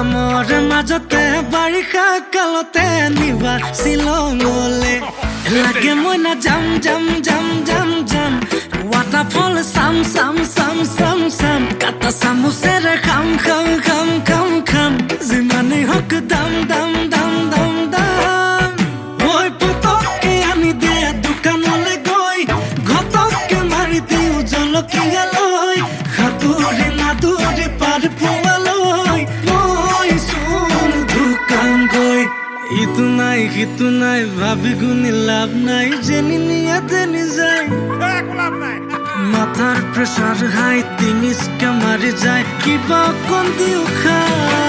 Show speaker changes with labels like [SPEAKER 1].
[SPEAKER 1] কামৰ মাজতে বাৰিষা কালতে নিবা শ্বিলঙলে লাগে মই না যাম যাম যাম যাম যাম ৱাটাৰফল চাম চাম চাম চাম চাম কাটা চামুচেৰে খাম খাম খাম খাম খাম যিমানেই হওক দাম দাম দাম দাম দাম মই পতককে আনি দিয়ে দোকানলৈ গৈ ঘটককে মাৰি দিওঁ জলকীয়া লৈ সাঁতুৰি নাদুৰি পাৰ পোৱালৈ মই চোন দোকান গৈ ইটো নাই সিটো নাই ভাবি গুণি লাভ নাই যেনি নিয়াতে নিযায় মাথাৰ প্ৰেছাৰ হাই টিনিচকে মাৰি যায় কিবা অকণ দিও খাই